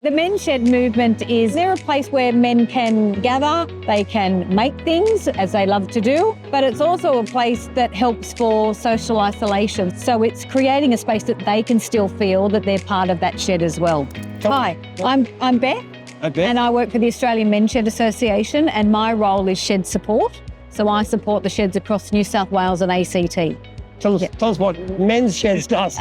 The men's shed movement is they're a place where men can gather, they can make things as they love to do, but it's also a place that helps for social isolation. So it's creating a space that they can still feel that they're part of that shed as well. Hi, I'm Beth, and I work for the Australian Men's Shed Association, and my role is shed support. So I support the sheds across New South Wales and ACT. Tell us what men's sheds does.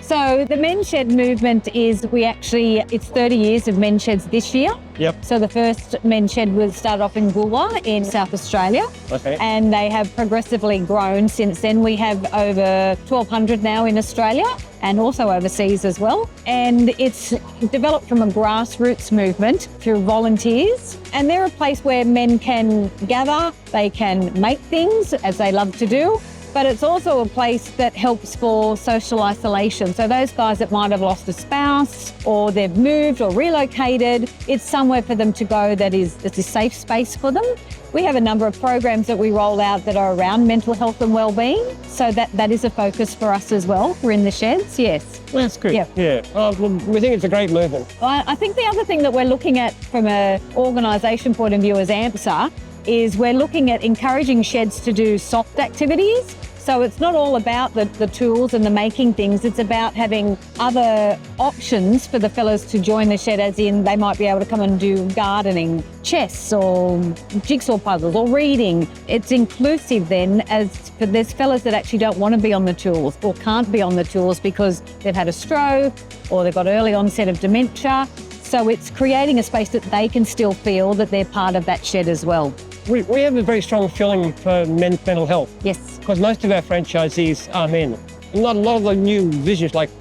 So the men's shed movement is, it's 30 years of men's sheds this year. Yep. So the first men's shed was started off in Goolwa in South Australia. Okay. And they have progressively grown since then. We have over 1,200 now in Australia and also overseas as well. And it's developed from a grassroots movement through volunteers. And they're a place where men can gather, they can make things as they love to do, but it's also a place that helps for social isolation. So those guys that might have lost a spouse or they've moved or relocated, it's somewhere for them to go it's a safe space for them. We have a number of programs that we roll out that are around mental health and wellbeing. So that is a focus for us as well. We're in the sheds, yes. Well, that's good. Yeah. Well, we think it's a great movement. I think the other thing that we're looking at from an organisation point of view as AMSA is we're looking at encouraging sheds to do soft activities. So it's not all about the tools and the making things, it's about having other options for the fellas to join the shed, as in they might be able to come and do gardening, chess or jigsaw puzzles or reading. It's inclusive then, as for there's fellas that actually don't want to be on the tools or can't be on the tools because they've had a stroke or they've got early onset of dementia. So it's creating a space that they can still feel that they're part of that shed as well. We have a very strong feeling for men's mental health. Yes. Because most of our franchisees are men. Not a lot of the new visions like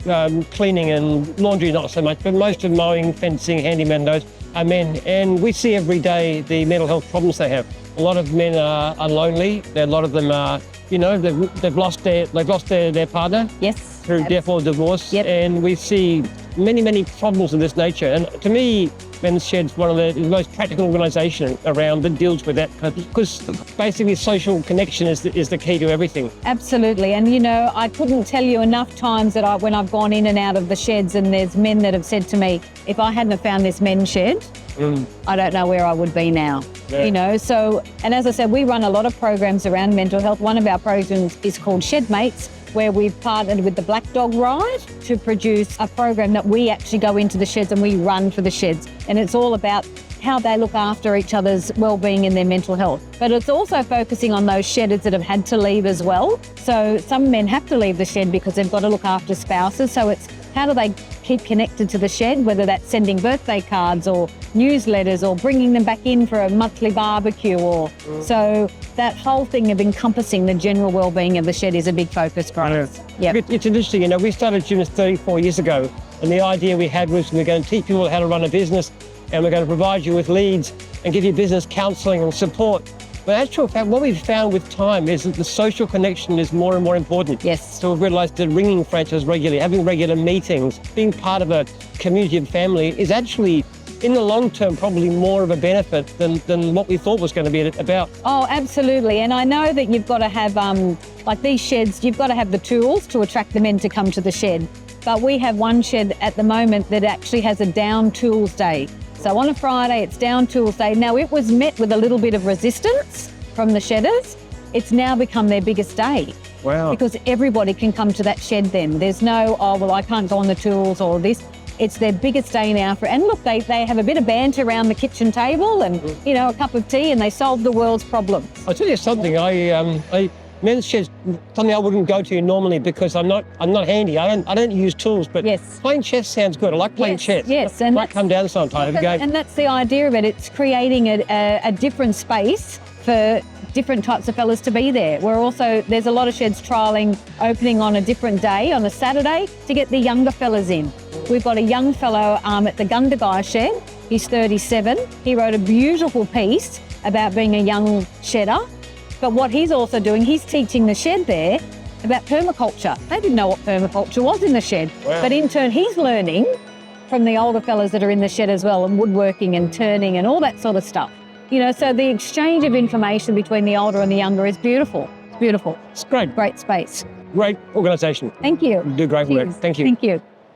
cleaning and laundry, not so much, but most of mowing, fencing, handyman, those are men. And we see every day the mental health problems they have. A lot of men are lonely. A lot of them are, they've lost their partner. Yes. Through death or divorce. Yep. And we see many problems of this nature. And to me, Men's Shed's one of the most practical organisation around that deals with that, because basically social connection is the key to everything. Absolutely. And I couldn't tell you enough times that when I've gone in and out of the sheds and there's men that have said to me, if I hadn't have found this men's shed, I don't know where I would be now. Yeah. So, and as I said, we run a lot of programs around mental health. One of our programs is called Shed Mates, where we've partnered with the Black Dog Ride to produce a program that we actually go into the sheds and we run for the sheds. And it's all about how they look after each other's wellbeing and their mental health. But it's also focusing on those shedders that have had to leave as well. So some men have to leave the shed because they've got to look after spouses. So it's how do they keep connected to the shed, whether that's sending birthday cards or newsletters or bringing them back in for a monthly barbecue so that whole thing of encompassing the general wellbeing of the shed is a big focus for us. Yeah. It's interesting, we started gyms 34 years ago, and the idea we had was we're going to teach people how to run a business and we're going to provide you with leads and give you business counselling and support. But in actual fact, what we've found with time is that the social connection is more and more important. Yes. So we've realised that ringing franchise regularly, having regular meetings, being part of a community and family is actually, in the long term, probably more of a benefit than what we thought was going to be about. Oh, absolutely. And I know that you've got to have, like these sheds, you've got to have the tools to attract the men to come to the shed. But we have one shed at the moment that actually has a down tools day. So on a Friday, it's down tools day. Now, it was met with a little bit of resistance from the shedders. It's now become their biggest day. Wow. Because everybody can come to that shed then. There's no, I can't go on the tools or this. It's their biggest day now. And look, they have a bit of banter around the kitchen table and, a cup of tea, and they solve the world's problems. I'll tell you something, men's sheds, something I wouldn't go to normally because I'm not handy. I don't use tools, but playing chess sounds good. I like playing chess. Yes, and might come down sometime. And that's the idea of it. It's creating a different space for different types of fellas to be there. There's a lot of sheds trialling opening on a different day, on a Saturday, to get the younger fellas in. We've got a young fellow at the Gundagai shed. He's 37. He wrote a beautiful piece about being a young shedder. But what he's also doing, he's teaching the shed there about permaculture. They didn't know what permaculture was in the shed. Wow. But in turn, he's learning from the older fellas that are in the shed as well, and woodworking and turning and all that sort of stuff. So the exchange of information between the older and the younger is beautiful. It's beautiful. It's great. Great space. Great organisation. Thank you. You do great work. Thank you. Thank you.